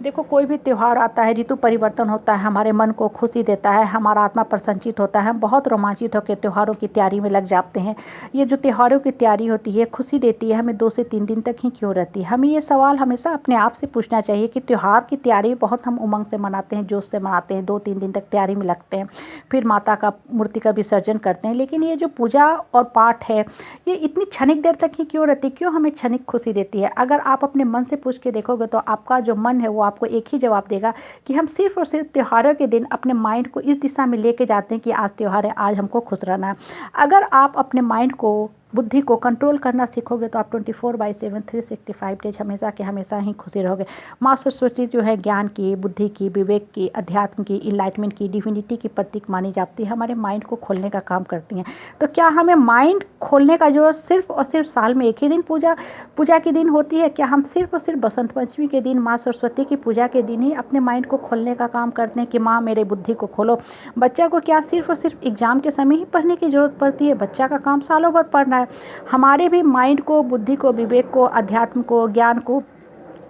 देखो, कोई भी त्योहार आता है, ऋतु परिवर्तन होता है, हमारे मन को खुशी देता है, हमारा आत्मा प्रसन्नचित होता है, हम बहुत रोमांचित होकर त्योहारों की तैयारी में लग जाते हैं। ये जो त्योहारों की तैयारी होती है, खुशी देती है हमें 2 से 3 दिन तक ही क्यों रहती है? हमें ये सवाल हमेशा अपने आप से पूछना चाहिए कि त्योहार की तैयारी बहुत हम उमंग से मनाते हैं, जोश से मनाते हैं, 2-3 दिन तक तैयारी में लगते हैं, फिर माता का मूर्ति का विसर्जन करते हैं। लेकिन ये जो पूजा और पाठ है, ये इतनी क्षणिक देर तक ही क्यों रहती है? क्यों हमें क्षणिक खुशी देती है? अगर आप अपने मन से पूछ के देखोगे तो आपका जो मन है वो आपको एक ही जवाब देगा कि हम सिर्फ़ और सिर्फ त्योहारों के दिन अपने माइंड को इस दिशा में लेके जाते हैं कि आज त्योहार है, आज हमको खुश रहना है। अगर आप अपने माइंड को, बुद्धि को कंट्रोल करना सीखोगे तो आप 24/7 365 डेज हमेशा के हमेशा ही खुशी रहोगे। माँ सरस्वती जो है ज्ञान की, बुद्धि की, विवेक की, अध्यात्म की, इनलाइटमेंट की, डिविनिटी की प्रतीक मानी जाती है, हमारे माइंड को खोलने का काम करती हैं। तो क्या हमें माइंड खोलने का जो सिर्फ़ और सिर्फ साल में एक ही दिन पूजा के दिन होती है? क्या हम सिर्फ़ और सिर्फ बसंत पंचमी के दिन, माँ सरस्वती की पूजा के दिन ही अपने माइंड को खोलने का काम करते हैं कि माँ मेरे बुद्धि को खोलो? बच्चा को क्या सिर्फ़ और सिर्फ एग्ज़ाम के समय ही पढ़ने की ज़रूरत पड़ती है? बच्चा का काम सालों भर पढ़ना है। हमारे भी माइंड को, बुद्धि को, विवेक को, अध्यात्म को, ज्ञान को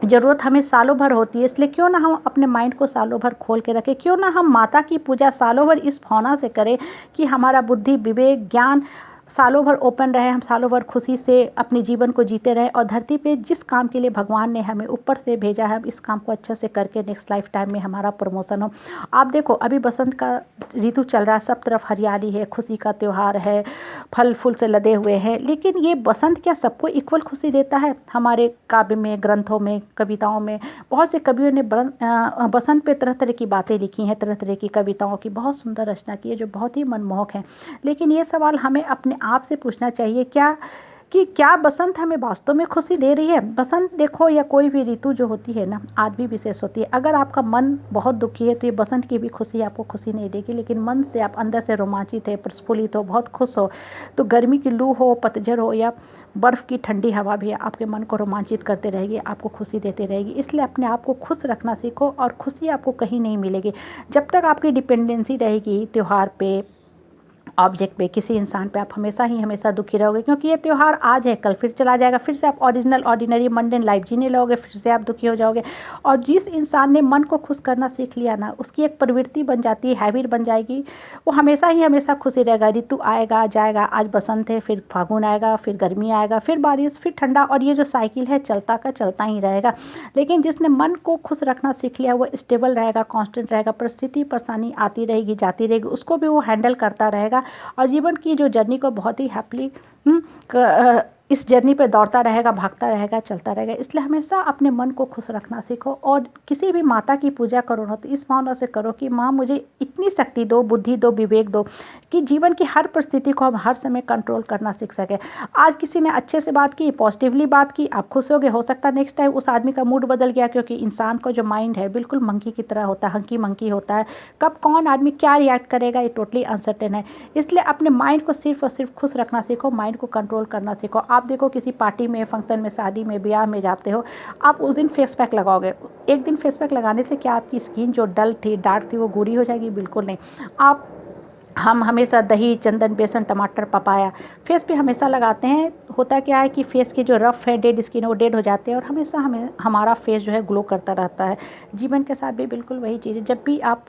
ज़रूरत हमें सालों भर होती है। इसलिए क्यों ना हम अपने माइंड को सालों भर खोल के रखें? क्यों ना हम माता की पूजा सालों भर इस भावना से करें कि हमारा बुद्धि, विवेक, ज्ञान सालों भर ओपन रहे, हम सालों भर खुशी से अपने जीवन को जीते रहें और धरती पे जिस काम के लिए भगवान ने हमें ऊपर से भेजा है, हम इस काम को अच्छे से करके नेक्स्ट लाइफ टाइम में हमारा प्रमोशन हो। आप देखो, अभी बसंत का ऋतु चल रहा है, सब तरफ हरियाली है, खुशी का त्यौहार है, फल फूल से लदे हुए हैं। लेकिन ये बसंत क्या सबको इक्वल खुशी देता है? हमारे काव्य में, ग्रंथों में, कविताओं में बहुत से कवियों ने बसंत पे तरह तरह की बातें लिखी हैं, तरह तरह की कविताओं की बहुत सुंदर रचना की है जो बहुत ही मनमोहक हैं। लेकिन ये सवाल हमें अपने आप से पूछना चाहिए क्या बसंत हमें वास्तव में खुशी दे रही है? बसंत देखो, या कोई भी ऋतु जो होती है ना, आज भी विशेष होती है। अगर आपका मन बहुत दुखी है तो ये बसंत की भी खुशी आपको खुशी नहीं देगी। लेकिन मन से आप अंदर से रोमांचित है, प्रफुल्लित हो, बहुत खुश हो, तो गर्मी की लू हो, पतझड़ हो या बर्फ़ की ठंडी हवा भी आपके मन को रोमांचित करते रहेगी, आपको खुशी देते रहेगी। इसलिए अपने आप को खुश रखना सीखो और खुशी आपको कहीं नहीं मिलेगी जब तक आपकी डिपेंडेंसी रहेगी त्योहार पे, ऑब्जेक्ट पे, किसी इंसान पे। आप हमेशा ही हमेशा दुखी रहोगे, क्योंकि ये त्यौहार आज है, कल फिर चला जाएगा, फिर से आप ओरिजिनल ऑर्डिनरी मंडेन लाइफ जीने लगोगे, फिर से आप दुखी हो जाओगे। और जिस इंसान ने मन को खुश करना सीख लिया ना, उसकी एक प्रवृत्ति बन जाती है, हैबिट बन जाएगी, वो हमेशा ही हमेशा खुशी रहेगा। ऋतु आएगा जाएगा, आज बसंत है, फिर फागुन आएगा, फिर गर्मी आएगा, फिर बारिश, फिर ठंडा, और ये जो साइकिल है चलता का चलता ही रहेगा। लेकिन जिसने मन को खुश रखना सीख लिया वो स्टेबल रहेगा, कांस्टेंट रहेगा। परिस्थिति परेशानी आती रहेगी, जाती रहेगी, उसको भी वो हैंडल करता रहेगा और जीवन की जो जर्नी को बहुत ही हैप्पीली इस जर्नी पे दौड़ता रहेगा, भागता रहेगा, चलता रहेगा। इसलिए हमेशा अपने मन को खुश रखना सीखो और किसी भी माता की पूजा करो ना तो इस भावना से करो कि माँ मुझे इतनी शक्ति दो, बुद्धि दो, विवेक दो कि जीवन की हर परिस्थिति को हम हर समय कंट्रोल करना सीख सके। आज किसी ने अच्छे से बात की, पॉजिटिवली बात की, आप खुश हो गए, हो सकता है नेक्स्ट टाइम उस आदमी का मूड बदल गया, क्योंकि इंसान का जो माइंड है बिल्कुल मंकी की तरह होता है, हंकी मंकी होता है। कब कौन आदमी क्या रिएक्ट करेगा ये टोटली अनसर्टेन है। इसलिए अपने माइंड को सिर्फ और सिर्फ खुश रखना सीखो, माइंड को कंट्रोल करना सीखो। आप देखो, किसी पार्टी में, फंक्शन में, शादी में, ब्याह में जाते हो, आप उस दिन फेस पैक लगाओगे। एक दिन फेस पैक लगाने से क्या आपकी स्किन जो डल थी, डार्क थी, वो गोरी हो जाएगी? बिल्कुल नहीं। हम हमेशा दही, चंदन, बेसन, टमाटर, पपाया फेस पे हमेशा लगाते हैं। होता क्या है कि फेस के जो रफ है, डेड स्किन है, वो डेड हो जाते हैं और हमेशा हमारा फेस जो है ग्लो करता रहता है। जीवन के साथ भी बिल्कुल वही चीज़ है। जब भी आप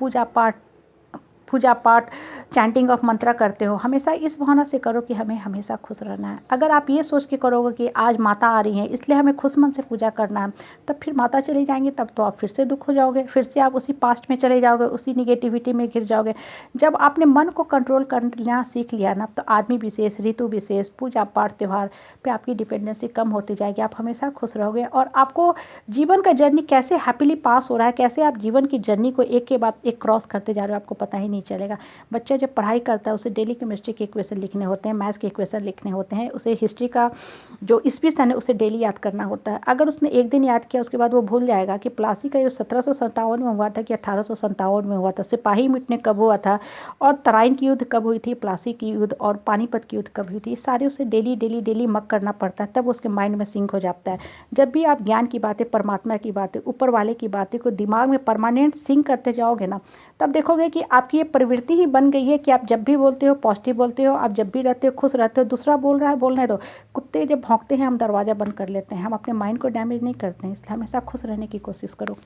पूजा पाठ चैंटिंग ऑफ मंत्रा करते हो, हमेशा इस भावना से करो कि हमें हमेशा खुश रहना है। अगर आप ये सोच के करोगे कि आज माता आ रही हैं इसलिए हमें खुश मन से पूजा करना है, तब फिर माता चली जाएंगी, तब तो आप फिर से दुख हो जाओगे, फिर से आप उसी पास्ट में चले जाओगे, उसी निगेटिविटी में घिर जाओगे। जब आपने मन को कंट्रोल करना सीख लिया ना, तो आदमी विशेष, ऋतु विशेष, पूजा पाठ, त्यौहार पे आपकी डिपेंडेंसी कम होती जाएगी। आप हमेशा खुश रहोगे और आपको जीवन का जर्नी कैसे हैप्पीली पास हो रहा है, कैसे आप जीवन की जर्नी को एक के बाद एक क्रॉस करते जा रहे हो, आपको पता ही नहीं चलेगा। बच्चा जब पढ़ाई करता है उसे डेली केमिस्ट्री के इक्वेशन लिखने होते हैं, मैथ्स के इक्वेशन लिखने होते हैं, उसे हिस्ट्री का जो ईस्वी सन है उसे डेली याद करना होता है। अगर उसने एक दिन याद किया उसके बाद वो भूल जाएगा कि प्लासी का युद्ध 1757 में हुआ था कि 1857 में हुआ था, सिपाही मिटने कब हुआ था और तराइन की युद्ध कब हुई थी, प्लासी की युद्ध और पानीपत की युद्ध कब हुई थी, सारे उसे डेली डेली डेली मक करना पड़ता है, तब उसके माइंड में सिंक हो जाता है। जब भी आप ज्ञान की बातें, परमात्मा की बातें, ऊपर वाले की बातें को दिमाग में परमानेंट सिंक करते जाओगे ना, तब देखोगे कि आपकी ये प्रवृत्ति ही बन गई है कि आप जब भी बोलते हो पॉजिटिव बोलते हो, आप जब भी रहते हो खुश रहते हो। दूसरा बोल रहा है, बोलने दो। कुत्ते जब भौंकते हैं हम दरवाज़ा बंद कर लेते हैं, हम अपने माइंड को डैमेज नहीं करते हैं। इसलिए हमेशा खुश रहने की कोशिश करो।